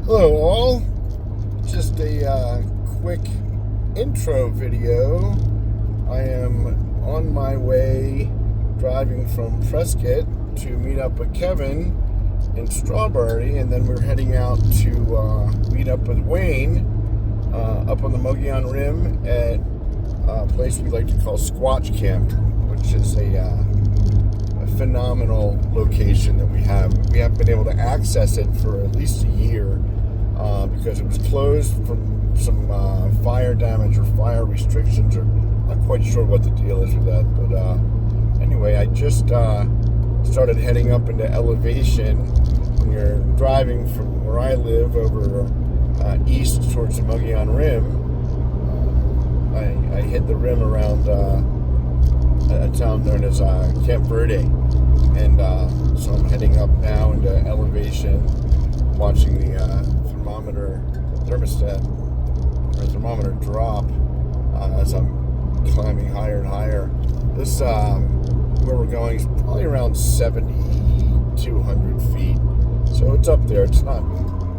Hello all, just a quick intro video. I am on my way driving from Prescott to meet up with Kevin in Strawberry, and then we're heading out to meet up with Wayne up on the Mogollon Rim at a place we like to call Squatch Camp, which is a phenomenal location that we have. We haven't been able to access it for at least a year because it was closed from some fire damage or fire restrictions, or not quite sure what the deal is with that. But anyway, I just started heading up into elevation. When you're driving from where I live over east towards the Mogollon Rim, I hit the rim around a town known as Camp Verde, and so I'm heading up now into elevation, watching the thermometer drop as I'm climbing higher and higher. This where we're going is probably around 7,200 feet, so it's up there. It's not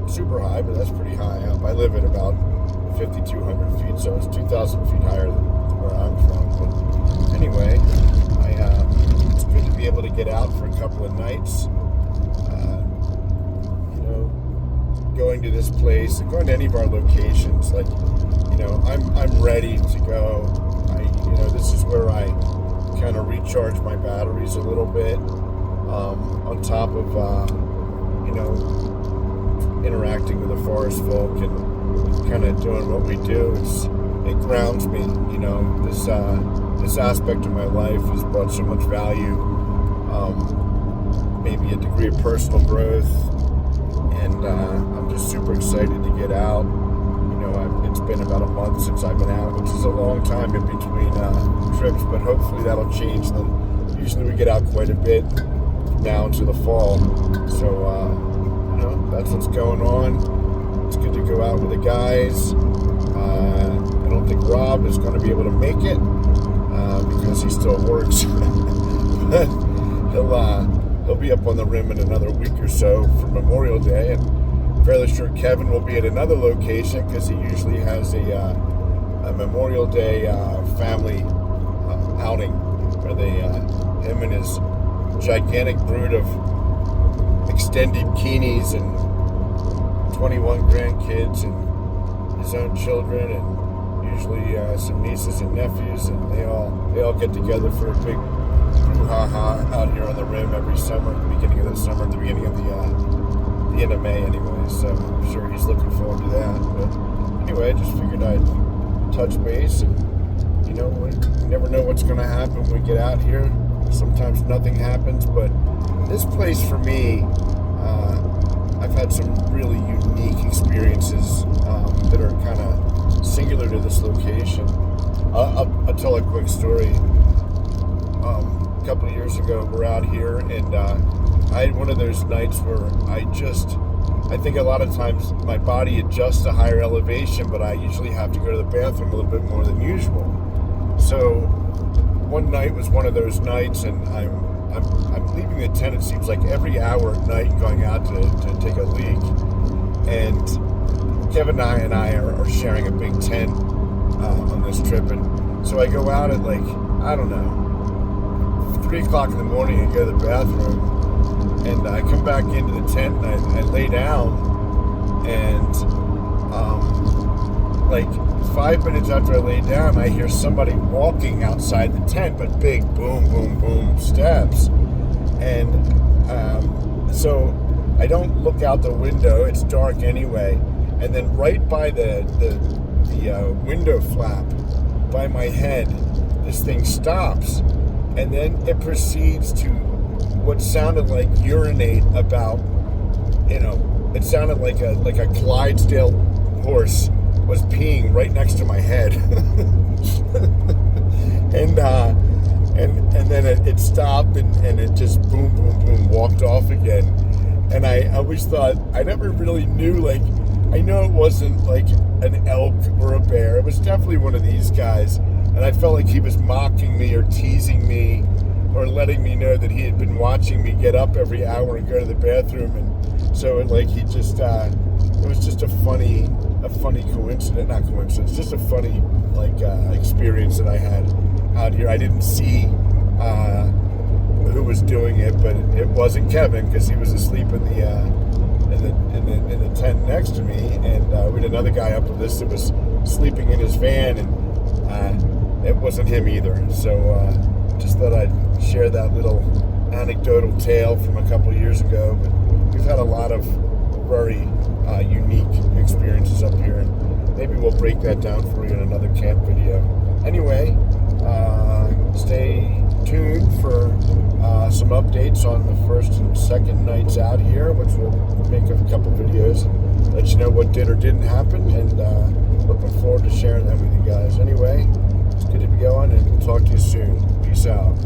super high, but that's pretty high up. I live at about 5,200 feet, so it's 2,000 feet higher than where I'm from. But anyway, it's good to be able to get out for a couple of nights. Going to this place, going to any of our locations, like, I'm ready to go. This is where I kind of recharge my batteries a little bit, on top of, interacting with the forest folk and kind of doing what we do. It grounds me. This aspect of my life has brought so much value, maybe a degree of personal growth, and I'm just super excited to get out. It's been about a month since I've been out, which is a long time in between trips, but hopefully that'll change. Usually we get out quite a bit now into the fall, so that's what's going on. It's good to go out with the guys. I don't think Rob is going to be able to make it because he still works. But he'll be up on the rim in another week or so for Memorial Day, and fairly sure Kevin will be at another location because he usually has a Memorial Day family outing where him and his gigantic brood of extended keenies and 21 grandkids and his own children, and usually some nieces and nephews, and they all get together for a big brouhaha out here on the rim every summer, at the beginning of the summer, at the beginning of the end of May anyway, so I'm sure he's looking forward to that. But anyway, I just figured I'd touch base, and we never know what's going to happen when we get out here. Sometimes nothing happens, but this place for me, I've had some really unique experiences that are kind of singular to this location. I'll tell a quick story. A couple of years ago, we're out here, and I had one of those nights where I think a lot of times my body adjusts to higher elevation, but I usually have to go to the bathroom a little bit more than usual. So one night was one of those nights, and I'm leaving the tent, it seems like every hour at night, going out to take a leak. And Kevin and I are sharing a big tent on this trip, and so I go out at 3 o'clock in the morning and go to the bathroom, and I come back into the tent and I lay down, and 5 minutes after I lay down, I hear somebody walking outside the tent, but big boom, boom, boom steps. And so I don't look out the window, it's dark anyway, and then right by the window flap by my head, this thing stops, and then it proceeds to what sounded like urinate about, it sounded like a Clydesdale horse was peeing right next to my head. and then it stopped, and it just boom, boom, boom, walked off again. And I always thought, I never really knew, I know it wasn't like an elk or a bear. It was definitely one of these guys. And I felt like he was mocking me or teasing me or letting me know that he had been watching me get up every hour and go to the bathroom. And so he just it was just a funny coincidence, not coincidence, just a funny experience that I had out here. I didn't see who was doing it, but it wasn't Kevin, because he was asleep in the tent next to me, and we had another guy up with us that was sleeping in his van, and it wasn't him either. So just thought I'd share that little anecdotal tale from a couple years ago. But we've had a lot of very unique experiences up here, and maybe we'll break that down for you in another camp video. Anyway, stay tuned for some updates on the first and second nights out here, which we'll make a couple videos and let you know what did or didn't happen, and looking forward to sharing that with you guys. Anyway, it's good to be going, and we'll talk to you soon. Peace out.